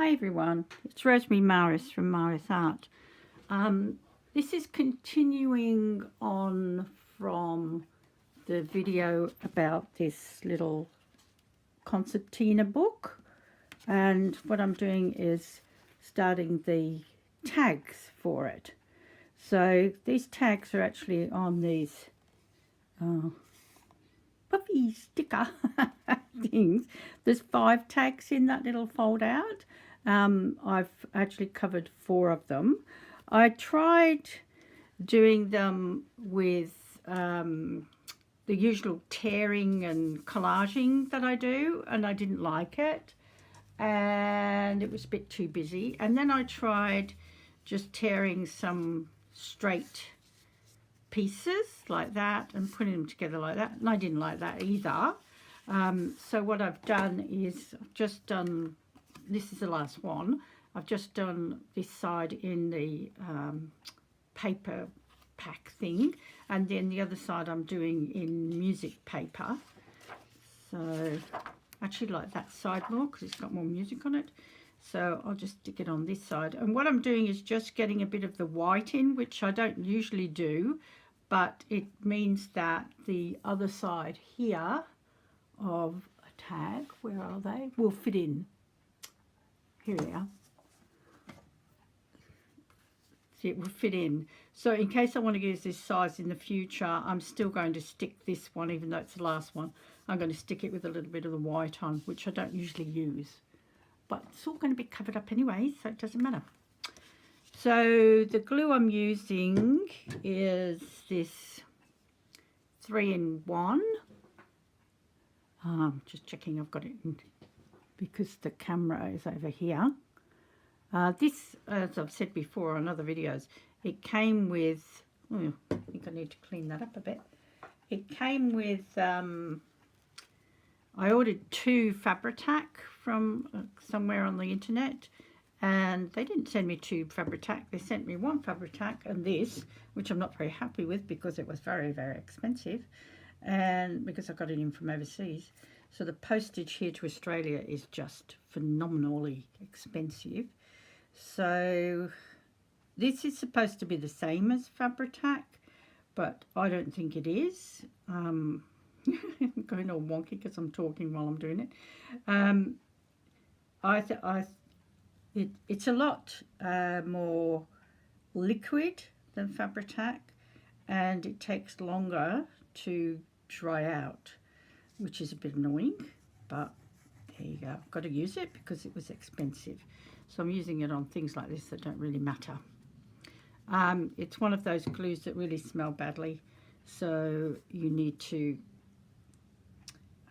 Hi everyone, it's Rosemary Maris from Maris Art. This is continuing on from the video about this little concertina book, and what I'm doing is starting the tags for it. So these tags are actually on these puffy sticker things. There's 5 tags in that little fold out. I've actually covered 4 of them. I tried doing them with the usual tearing and collaging that I do, and I didn't like it, and it was a bit too busy. And then I tried just tearing some straight pieces like that and putting them together like that, and I didn't like that either. So what I've done is I've just done, this is the last one, I've just done this side in the paper pack thing, and then the other side I'm doing in music paper. So I actually like that side more because it's got more music on it. So I'll just stick it on this side, and what I'm doing is just getting a bit of the white in, which I don't usually do, but it means that the other side here of a tag, where are they, will fit in. Here we are. See, it will fit in. So in case I want to use this size in the future, I'm still going to stick this one, even though it's the last one. I'm going to stick it with a little bit of the white on, which I don't usually use. But it's all going to be covered up anyway, so it doesn't matter. So the glue I'm using is this 3-in-1. Just checking I've got it in, because the camera is over here. This, as I've said before on other videos, it came with, I think I need to clean that up a bit. It came with, I ordered 2 Fabri-Tac from somewhere on the internet, and they didn't send me 2 Fabri-Tac, they sent me 1 Fabri-Tac and this, which I'm not very happy with because it was very, very expensive, and because I got it in from overseas. So the postage here to Australia is just phenomenally expensive. So this is supposed to be the same as Fabri-Tac, but I don't think it is. I'm going all wonky because I'm talking while I'm doing it. It's a lot more liquid than Fabri-Tac, and it takes longer to dry out, which is a bit annoying, but there you go. I've got to use it because it was expensive. So I'm using it on things like this that don't really matter. It's one of those glues that really smell badly, so you need to,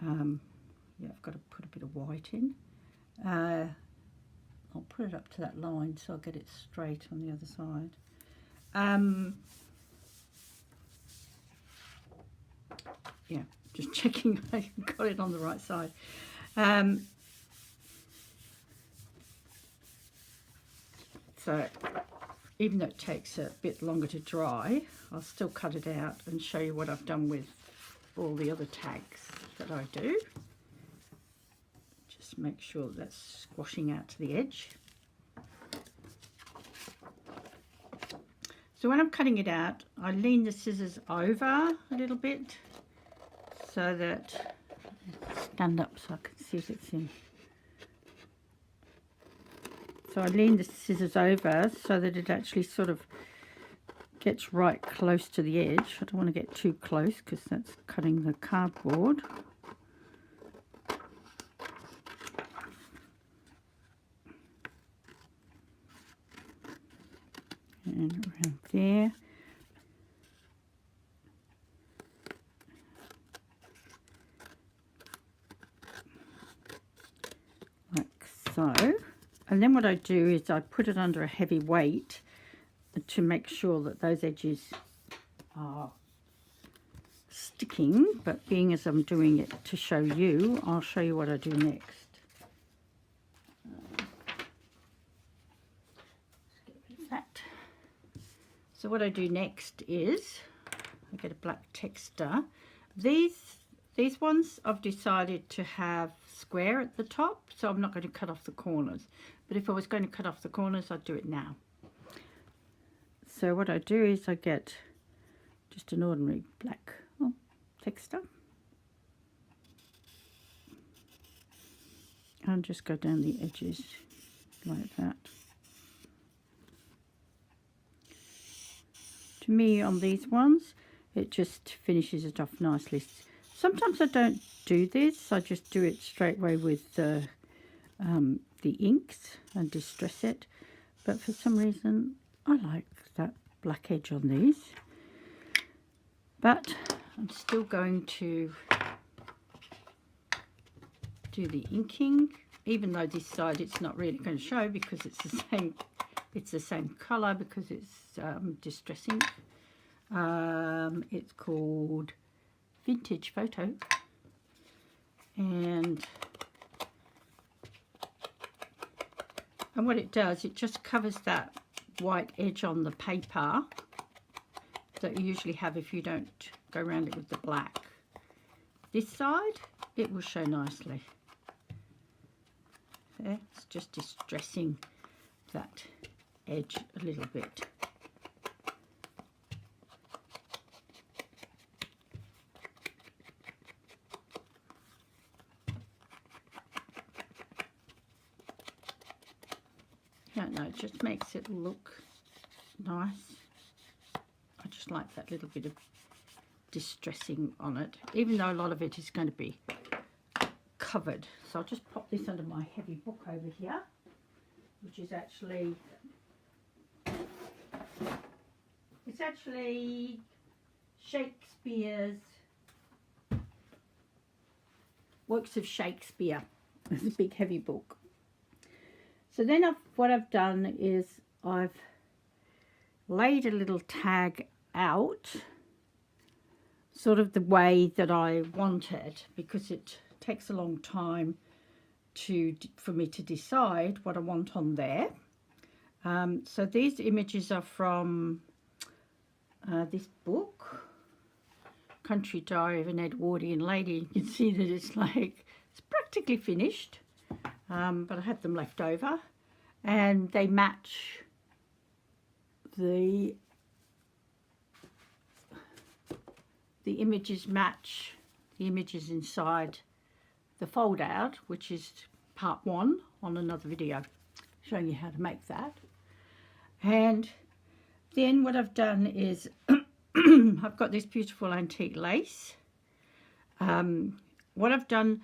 yeah, I've got to put a bit of white in. I'll put it up to that line so I'll get it straight on the other side. Yeah, just checking I got it on the right side. So even though it takes a bit longer to dry, I'll still cut it out and show you what I've done with all the other tags that I do. Just make sure that's squashing out to the edge. So when I'm cutting it out, I lean the scissors over a little bit so that, stand up so I can see if it's in. So I lean the scissors over so that it actually sort of gets right close to the edge. I don't want to get too close because that's cutting the cardboard. And around there. Like so. And then what I do is I put it under a heavy weight to make sure that those edges are sticking, but being as I'm doing it to show you, I'll show you what I do next. Let's get rid of that. So what I do next is I get a black texter. These these ones I've decided to have square at the top, so I'm not going to cut off the corners. But if I was going to cut off the corners, I'd do it now. So what I do is I get just an ordinary black texture and just go down the edges like that. To me, on these ones, it just finishes it off nicely. Sometimes I don't do this, I just do it straight away with the inks and distress it, but for some reason I like that black edge on these. But I'm still going to do the inking, even though this side it's not really going to show because it's the same color because it's distressing. It's called Vintage Photo, and what it does, it just covers that white edge on the paper that you usually have if you don't go around it with the black. This side, it will show nicely. There, it's just distressing that edge a little bit. I don't know, it just makes it look nice. I just like that little bit of distressing on it, even though a lot of it is going to be covered. So I'll just pop this under my heavy book over here, which is actually, it's actually Shakespeare's Works of Shakespeare. It's a big heavy book. So then what I've done is I've laid a little tag out sort of the way that I want it, because it takes a long time for me to decide what I want on there. So these images are from this book, Country Diary of an Edwardian Lady. You can see that it's practically finished, but I had them left over, and they match the images match the images inside the fold out, which is part 1 on another video showing you how to make that. And then what I've done is I've got this beautiful antique lace. What I've done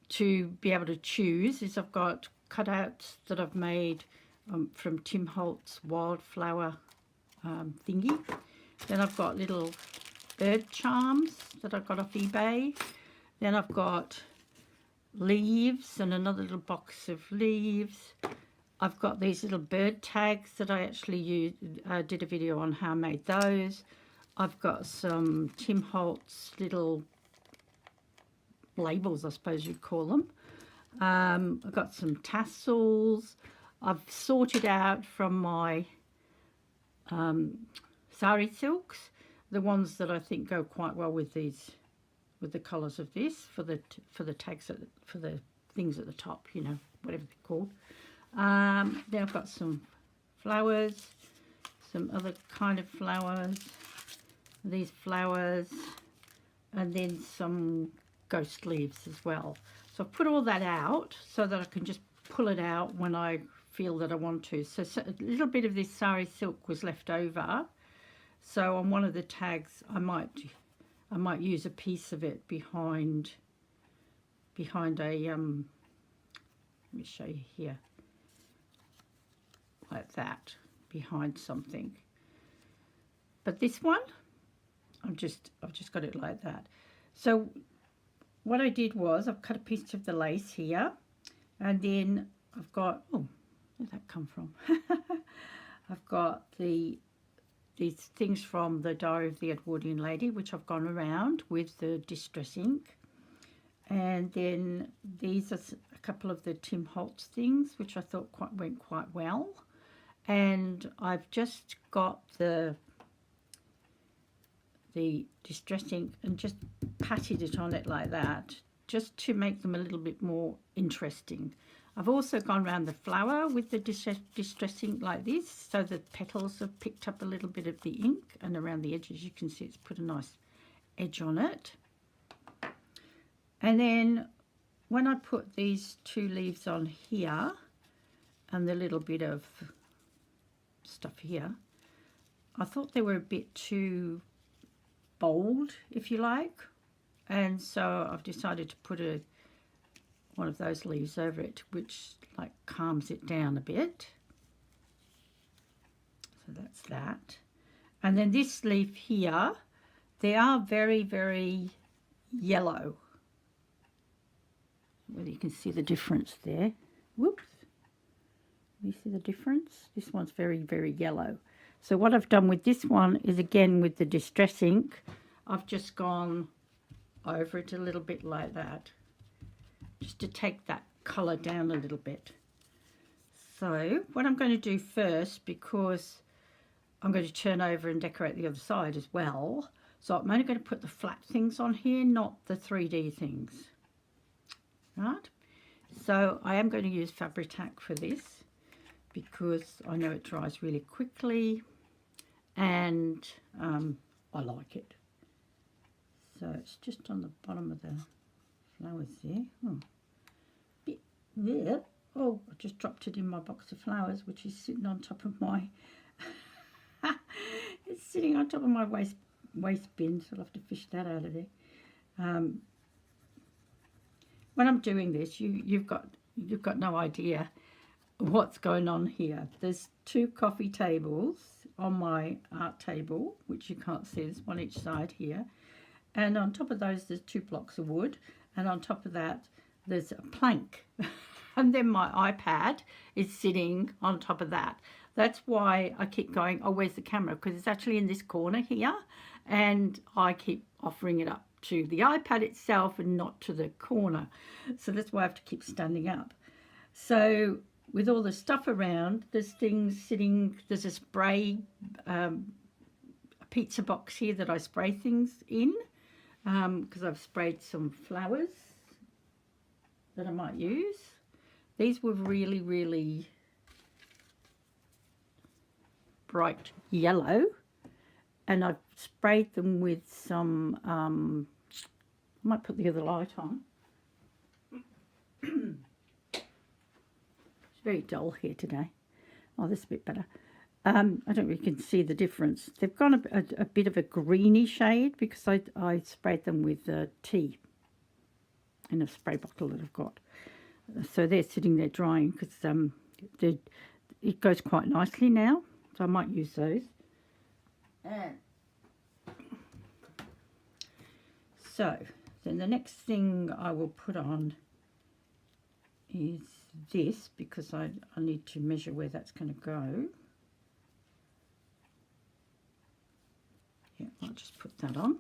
to be able to choose is I've got cutouts that I've made from Tim Holt's wildflower thingy. Then I've got little bird charms that I got off eBay. Then I've got leaves and another little box of leaves. I've got these little bird tags that I actually did a video on how I made those. I've got some Tim Holtz little labels, I suppose you'd call them. I've got some tassels. I've sorted out from my sari silks the ones that I think go quite well with these, with the colours of this, for the tags for the things at the top, you know, whatever they're called. Then I've got some flowers, some other kind of flowers, these flowers, and then some ghost leaves as well. So I've put all that out so that I can just pull it out when I feel that I want to. So a little bit of this sari silk was left over, so on one of the tags I might use a piece of it behind a let me show you here, like that, behind something. But this one I've just got it like that. So what I did was I've cut a piece of the lace here, and then I've got, oh, where did that come from? I've got these things from the Diary of the Edwardian Lady, which I've gone around with the distress ink. And then these are a couple of the Tim Holtz things, which I thought went quite well. And I've just got the the distress ink and just patted it on it like that, just to make them a little bit more interesting. I've also gone around the flower with the distress ink like this, so the petals have picked up a little bit of the ink, and around the edges you can see it's put a nice edge on it. And then when I put these 2 leaves on here and the little bit of stuff here, I thought they were a bit too bold, if you like, and so I've decided to put one of those leaves over it, which like calms it down a bit. So that's that. And then this leaf here, they are very, very yellow. Whether you can see the difference there. Whoops. You see the difference? This one's very, very yellow. So what I've done with this one is, again, with the distress ink, I've just gone over it a little bit like that, just to take that colour down a little bit. So what I'm going to do first, because I'm going to turn over and decorate the other side as well, so I'm only going to put the flat things on here, not the 3D things. Right? So I am going to use Fabri-Tac for this, because I know it dries really quickly, and I like it. So it's just on the bottom of the flowers there. Oh, bit there. Oh, I just dropped it in my box of flowers, which is sitting on top of my it's sitting on top of my waste bin, so I'll have to fish that out of there. When I'm doing this, you've got no idea what's going on here. There's 2 coffee tables on my art table, which you can't see. There's one each side here, and on top of those there's 2 blocks of wood, and on top of that there's a plank and then my iPad is sitting on top of that. That's why I keep going, oh, where's the camera? Because it's actually in this corner here, and I keep offering it up to the iPad itself and not to the corner. So that's why I have to keep standing up. So with all the stuff around, there's things sitting, there's a spray, a pizza box here that I spray things in, because I've sprayed some flowers that I might use. These were really, really bright yellow, and I've sprayed them with some, I might put the other light on. It's very dull here today. Oh, this is a bit better. I don't know if you can see the difference. They've gone a bit of a greeny shade because I sprayed them with tea in a spray bottle that I've got. So they're sitting there drying because it goes quite nicely now. So I might use those. So then the next thing I will put on is this, because I need to measure where that's going to go. Yeah, I'll just put that on.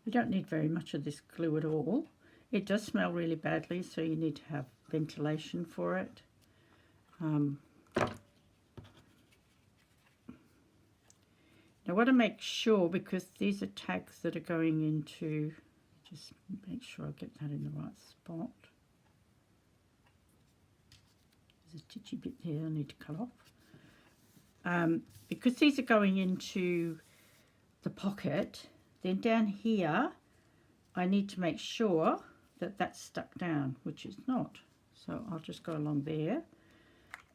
You don't need very much of this glue at all. It does smell really badly, so you need to have ventilation for it. Now I want to make sure, because these are tags that are going into, just make sure I get that in the right spot. There's a titchy bit there I need to cut off. Because these are going into the pocket, then down here I need to make sure that that's stuck down, which it's not. So I'll just go along there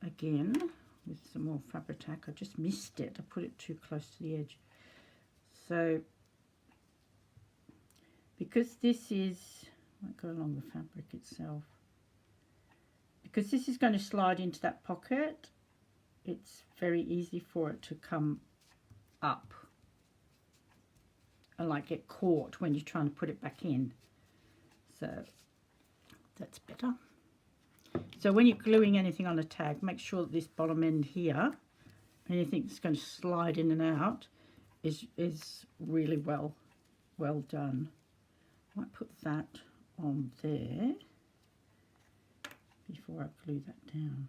again with some more Fabri-Tac. I just missed it. I put it too close to the edge. So because this is, I might go along the fabric itself, because this is going to slide into that pocket, it's very easy for it to come up and like get caught when you're trying to put it back in. So that's better. So when you're gluing anything on a tag, make sure that this bottom end here, anything that's going to slide in and out, is really well done. I might put that on there before I glue that down.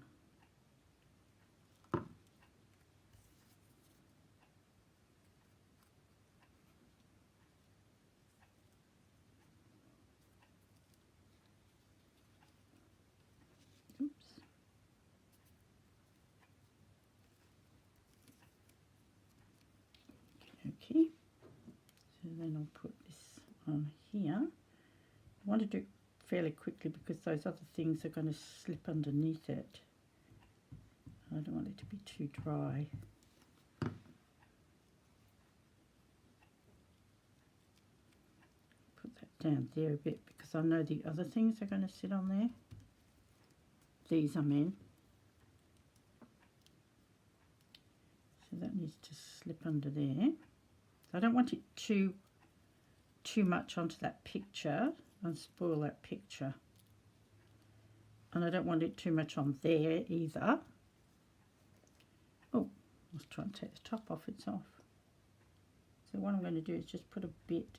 pretty. So then I'll put this on here. I want to do it fairly quickly because those other things are going to slip underneath it. I don't want it to be too dry. Put that down there a bit because I know the other things are going to sit on there. These I mean. So that needs to slip under there. I don't want it too much onto that picture and spoil that picture. And I don't want it too much on there either. Oh, let's try and take the top off, it's off. So what I'm going to do is just put a bit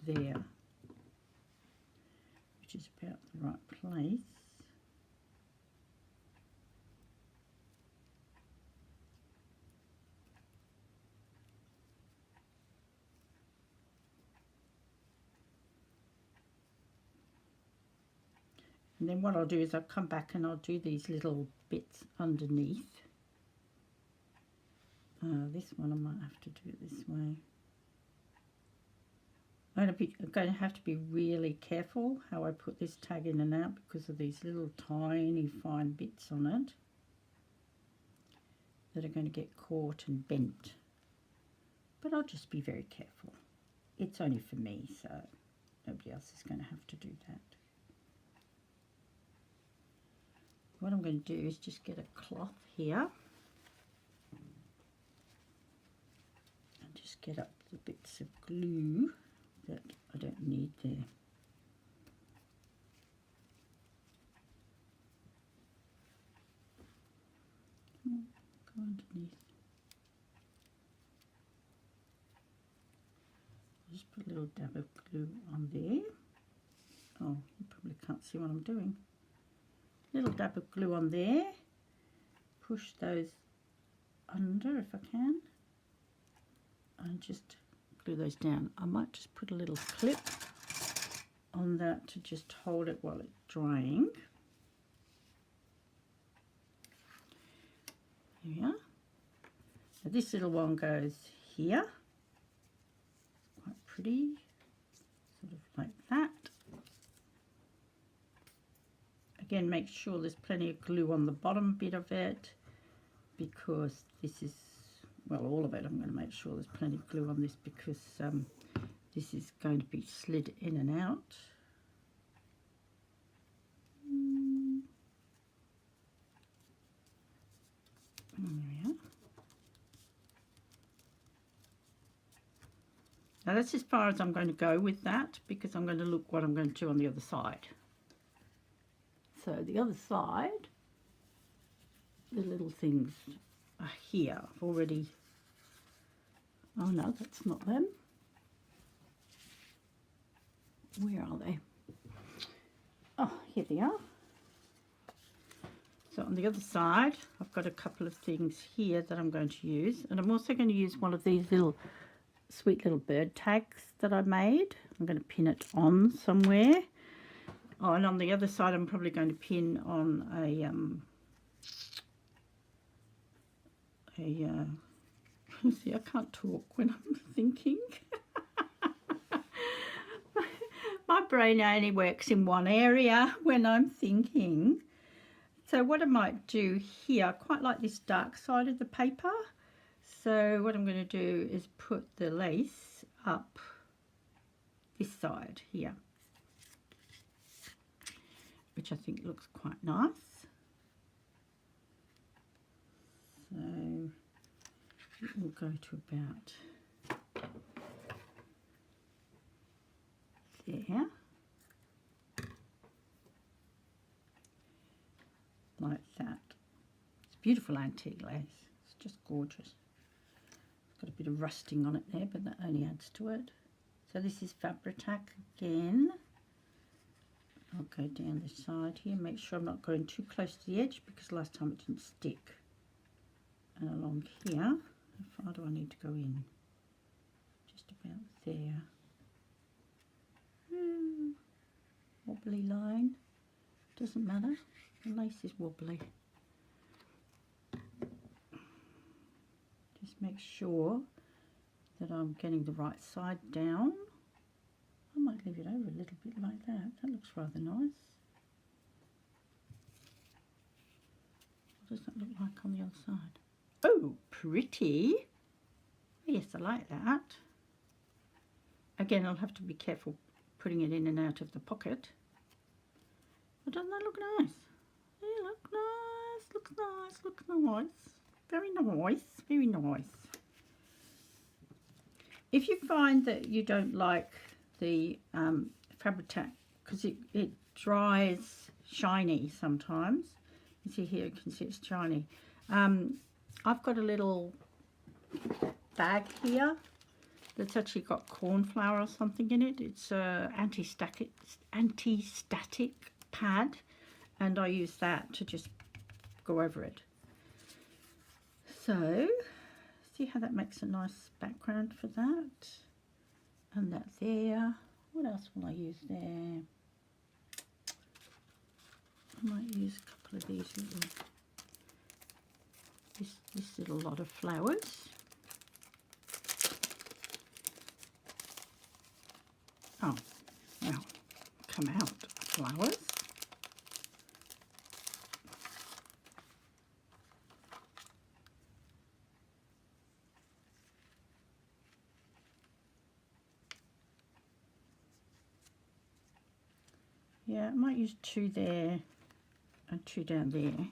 there, which is about the right place. And then what I'll do is I'll come back and I'll do these little bits underneath. This one I might have to do it this way. I'm going to have to be really careful how I put this tag in and out because of these little tiny fine bits on it that are going to get caught and bent. But I'll just be very careful. It's only for me, so nobody else is going to have to do that. What I'm going to do is just get a cloth here and just get up the bits of glue that I don't need there. Go underneath. Just put a little dab of glue on there. Oh, you probably can't see what I'm doing. Little dab of glue on there. Push those under if I can. And just glue those down. I might just put a little clip on that to just hold it while it's drying. There we are. So this little one goes here. Quite pretty. Sort of like that. Again, make sure there's plenty of glue on the bottom bit of it because this is, well, all of it. I'm going to make sure there's plenty of glue on this because this is going to be slid in and out. There we are. Now that's as far as I'm going to go with that because I'm going to look what I'm going to do on the other side. So the other side, the little things are here. I've already, oh no, that's not them. Where are they? Oh, here they are. So on the other side, I've got a couple of things here that I'm going to use. And I'm also going to use one of these little sweet little bird tags that I made. I'm going to pin it on somewhere. Oh, and on the other side, I'm probably going to pin on a see, I can't talk when I'm thinking. My brain only works in one area when I'm thinking. So what I might do here, I quite like this dark side of the paper. So what I'm going to do is put the lace up this side here, which I think looks quite nice. So it will go to about there, like that. It's beautiful antique lace. It's just gorgeous. It's got a bit of rusting on it there, but that only adds to it. So this is Fabri-Tac again. I'll go down the side here, make sure I'm not going too close to the edge because last time it didn't stick. And along here, how far do I need to go in? Just about there. Wobbly line, doesn't matter, the lace is wobbly. Just just make sure that I'm getting the right side down. I might leave it over a little bit like that. That looks rather nice. What does that look like on the other side? Oh, pretty. Yes, I like that. Again, I'll have to be careful putting it in and out of the pocket. But doesn't that look nice? Yeah, look nice, looks nice, looks nice. Very nice, very nice. If you find that you don't like the Fabri-Tac, because it dries shiny sometimes. You see here, you can see it's shiny. I've got a little bag here that's actually got corn flour or something in it. It's a anti-static pad, and I use that to just go over it. So see how that makes a nice background for that, and that there. What else will I use there? I might use a couple of these little, this little lot of flowers. Oh, well, come out flowers. Yeah, I might use 2 there and 2 down there.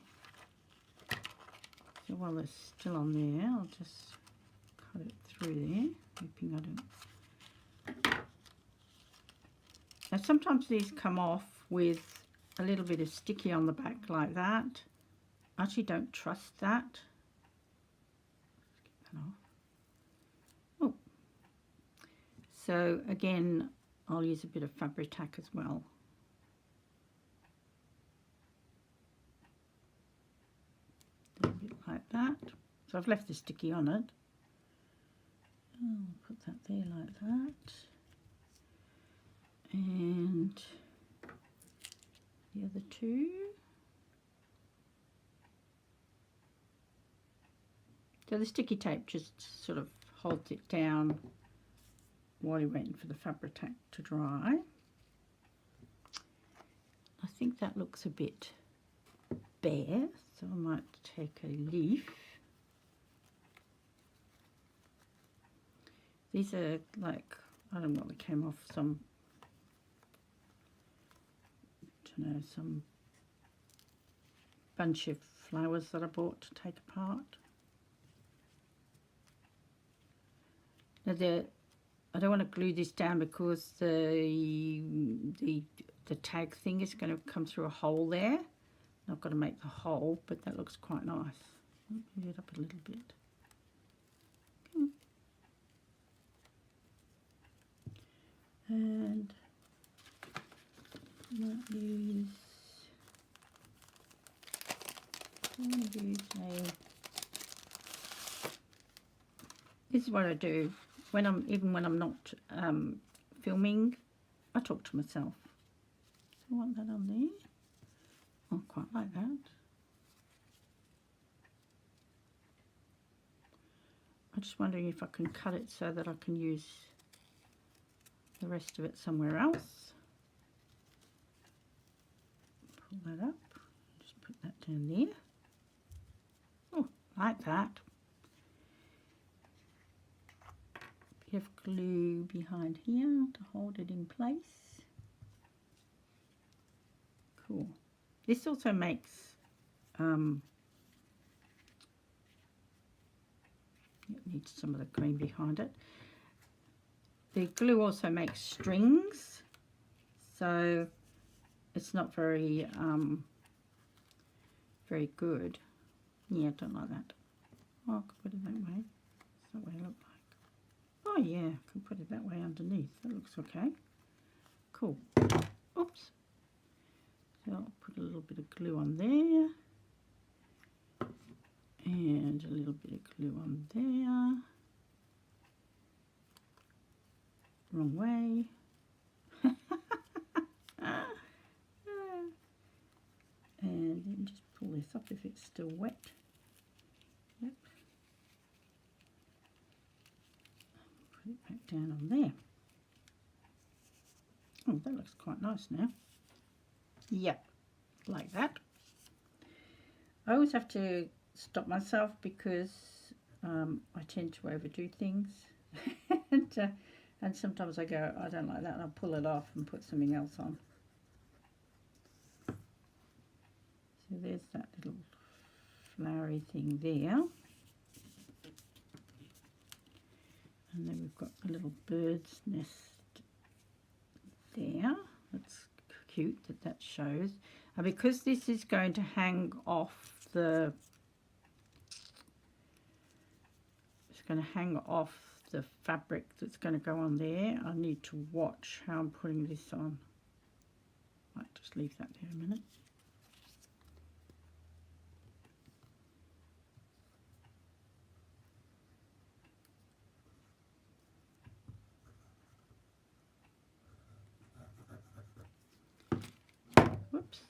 So while they're still on there, I'll just cut it through there, hoping I don't. Now sometimes these come off with a little bit of sticky on the back like that. I actually don't trust that. Let's get that off. Oh. So again, I'll use a bit of Fabri-Tac as well. A bit like that. So I've left the sticky on it. I'll put that there like that. And the other 2. So the sticky tape just sort of holds it down while you're waiting for the Fabri-Tac to dry. I think that looks a bit bare, so I might take a leaf. These are like, I don't know, they came off some, I don't know, some bunch of flowers that I bought to take apart. Now I don't want to glue this down because the tag thing is going to come through a hole there. I've got to make the hole, but that looks quite nice. Move it up a little bit. Okay. And I might use this is what I do when even when I'm not filming. I talk to myself. So I want that on there. I quite like that. I'm just wondering if I can cut it so that I can use the rest of it somewhere else. Pull that up. Just put that down there. Oh, like that. Bit of glue behind here to hold it in place. Cool. This also makes it needs some of the green behind it. The glue also makes strings, so it's not very very good. Yeah, I don't like that. Oh, I could put it that way. That's what it look like. Oh yeah, I can put it that way underneath. That looks okay. Cool. Oops. So I'll put a little bit of glue on there. And a little bit of glue on there. Wrong way. And then just pull this up if it's still wet. Yep. down on there. Oh, that looks quite nice now. Yep, like that. I always have to stop myself because I tend to overdo things. And sometimes I go, I don't like that, and I'll pull it off and put something else on. So there's that little flowery thing there. And then we've got a little bird's nest there. That's cute that shows. And because this is going to hang off the, it's going to hang off the fabric that's going to go on there, I need to watch how I'm putting this on. Might just leave that there a minute. Whoops.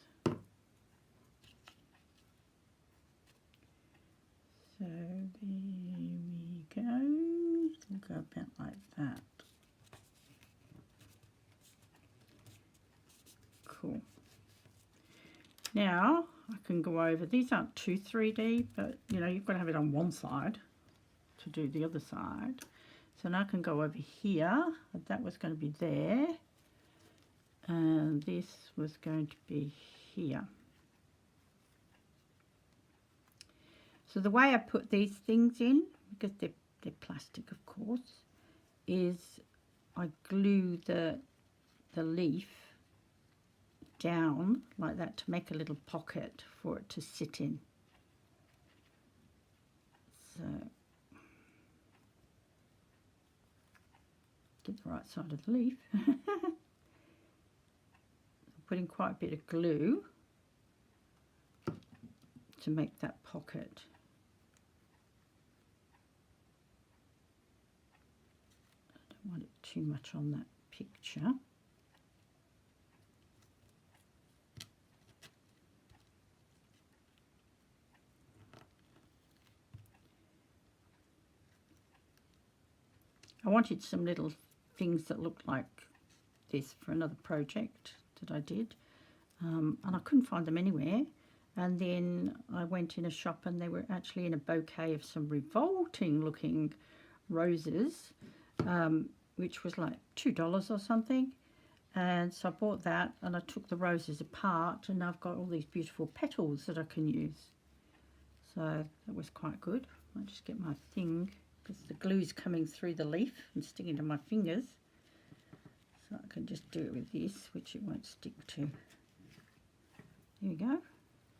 So there we go. We'll go about like that. Cool. Now I can go over, these aren't too 3D, but you know, you've got to have it on one side to do the other side. So now I can go over here, that was going to be there, and this was going to be here. So the way I put these things in, because they're plastic of course, is I glue the leaf down like that to make a little pocket for it to sit in. So get the right side of the leaf. Putting quite a bit of glue to make that pocket. I don't want it too much on that picture. I wanted some little things that looked like this for another project that I did, and I couldn't find them anywhere. And then I went in a shop and they were actually in a bouquet of some revolting looking roses, which was like $2 or something. And so I bought that and I took the roses apart, and I've got all these beautiful petals that I can use. So that was quite good. I'll just get my thing, because the glue's coming through the leaf and sticking to my fingers. So I can just do it with this, which it won't stick to. There we go.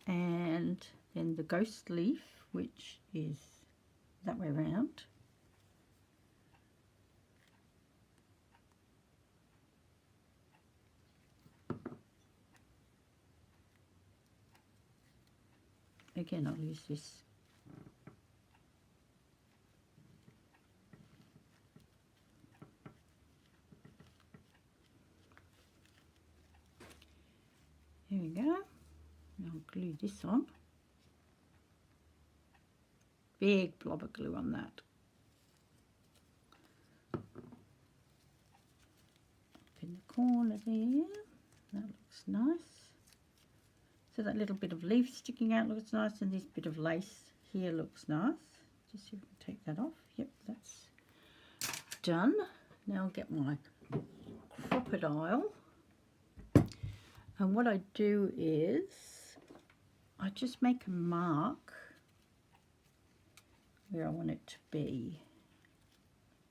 And then the ghost leaf, which is that way around. Again, I'll use this. There we go. I'll glue this on. Big blob of glue on that. Up in the corner there. That looks nice. So that little bit of leaf sticking out looks nice, and this bit of lace here looks nice. Just see if we can take that off. Yep, that's done. Now I'll get my crocodile. And what I do is I just make a mark where I want it to be.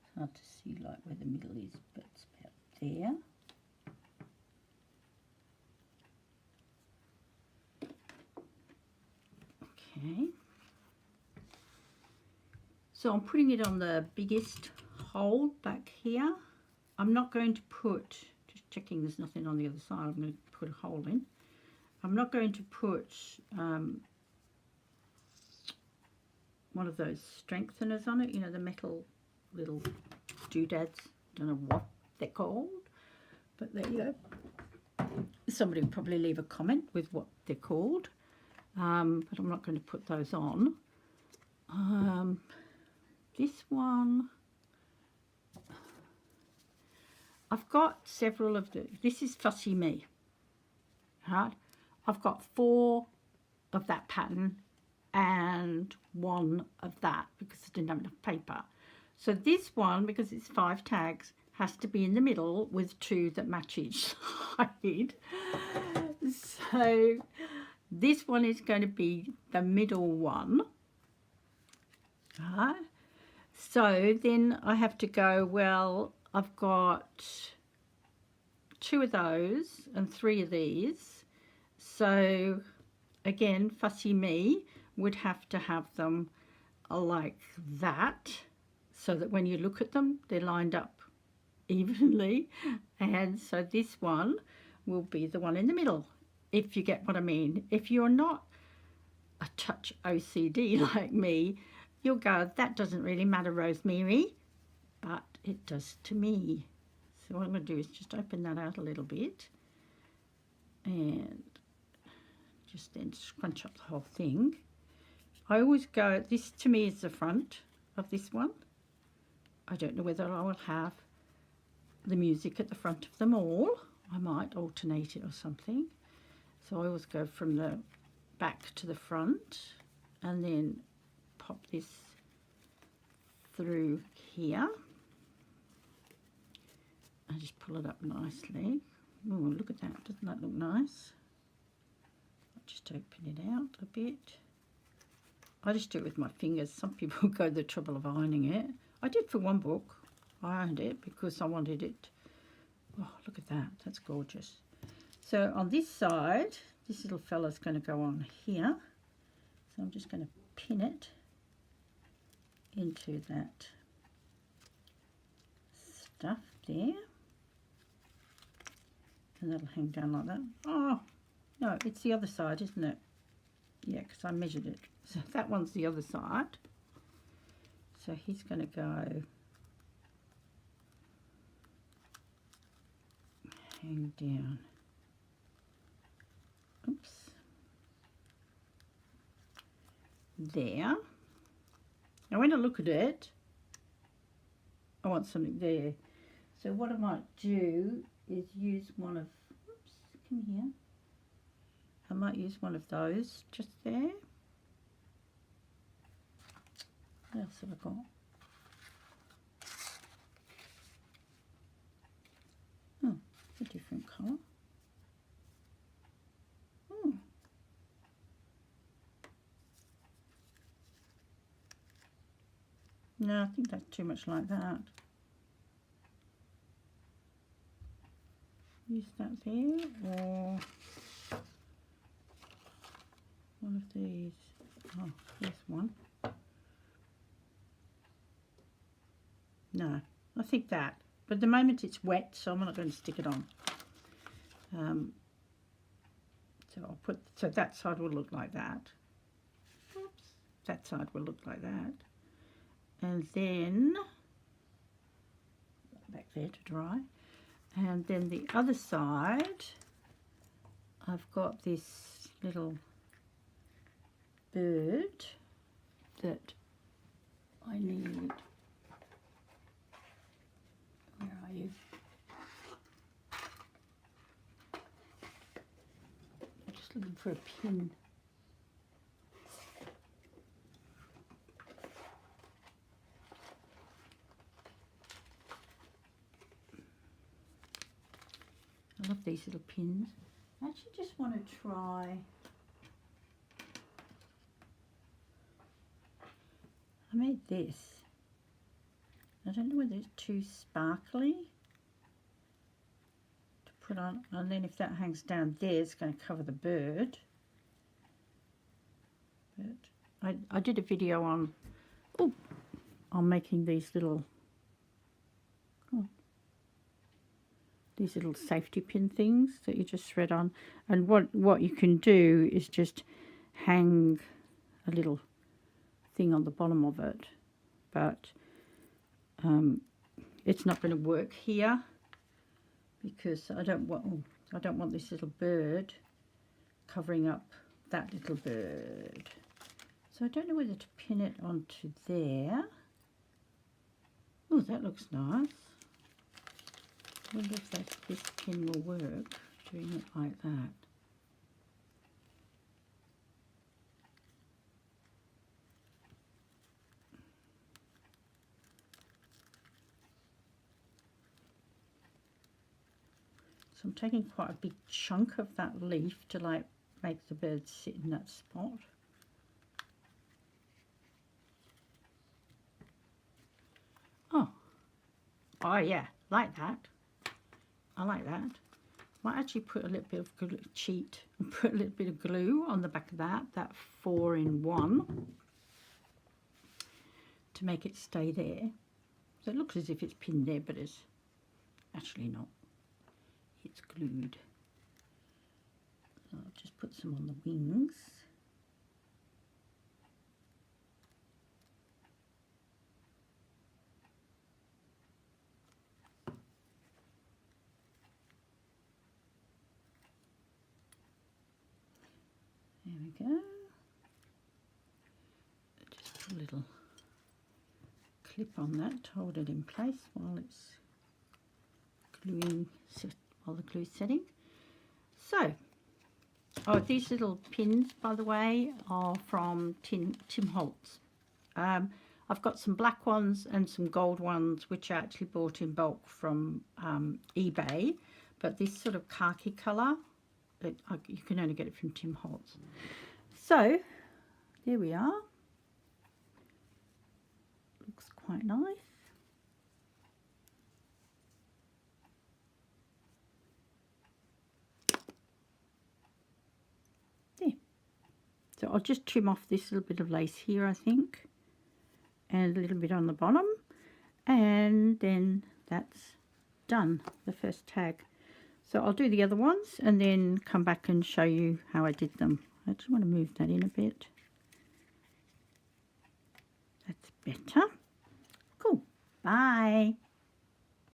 It's hard to see like where the middle is, but it's about there. Okay. So I'm putting it on the biggest hole back here. I'm not going to put, just checking there's nothing on the other side, I'm going to put a hole in. I'm not going to put one of those strengtheners on it, you know, the metal little doodads. Don't know what they're called, but there you go. Somebody would probably leave a comment with what they're called, but I'm not going to put those on. This one, I've got several of this is Fussy Me, right? I've got 4 of that pattern and 1 of that because I didn't have enough paper. So this one, because it's 5 tags, has to be in the middle with 2 that match each side. So this one is going to be the middle one. Right. So then I have to go, well, I've got 2 of those and 3 of these. So again, Fussy Me would have to have them like that, so that when you look at them, they're lined up evenly. And so this one will be the one in the middle, if you get what I mean. If you're not a touch OCD like me, you'll go, that doesn't really matter, Rosemary, but it does to me. So what I'm going to do is just open that out a little bit and just then scrunch up the whole thing. I always go, this to me is the front of this one. I don't know whether I will have the music at the front of them all. I might alternate it or something. So I always go from the back to the front and then pop this through here. I just pull it up nicely. Oh, look at that. Doesn't that look nice? I'll just open it out a bit. I just do it with my fingers. Some people go the trouble of ironing it. I did for one book. I ironed it because I wanted it. Oh, look at that. That's gorgeous. So on this side, this little fella's going to go on here. So I'm just going to pin it into that stuff there. And that'll hang down like that. Oh, no, it's the other side, isn't it? Yeah, because I measured it. So that one's the other side. So he's going to go hang down. Oops. There. Now when I look at it, I want something there. So what I might do is use one of, oops, come here. I might use one of those just there. What else have I got? Oh, it's a different colour. Oh. No, I think that's too much like that. Use that there, or one of these. Oh, this one. No, I think that. But at the moment it's wet, so I'm not going to stick it on. So I'll put, so that side will look like that. Oops. That side will look like that. And then, back there to dry. And then the other side, I've got this little bird that I need. Where are you? I'm just looking for a pin. I love these little pins. I actually just want to try. I made this. I don't know whether it's too sparkly to put on, and then if that hangs down there, it's going to cover the bird. But I did a video on making these little safety pin things that you just thread on, and what you can do is just hang a little thing on the bottom of it, but it's not going to work here because I don't want this little bird covering up that little bird. So I don't know whether to pin it onto there. Oh, that looks nice. I wonder if this pin will work, doing it like that. So I'm taking quite a big chunk of that leaf to like make the bird sit in that spot. Oh yeah, like that. I like that. Might actually put a little bit of glue, cheat and put a little bit of glue on the back of that 4-in-1 to make it stay there. So it looks as if it's pinned there, but it's actually not. It's glued. So I'll just put some on the wings. There we go. Just put a little clip on that to hold it in place while it's gluing, while the glue's setting. So, oh, these little pins, by the way, are from Tim Holtz. I've got some black ones and some gold ones, which I actually bought in bulk from eBay. But this sort of khaki colour, you can only get it from Tim Holtz. So, there we are. Looks quite nice. There. So I'll just trim off this little bit of lace here, I think, and a little bit on the bottom, and then that's done, the first tag. So I'll do the other ones and then come back and show you how I did them. I just want to move that in a bit. That's better. Cool. Bye.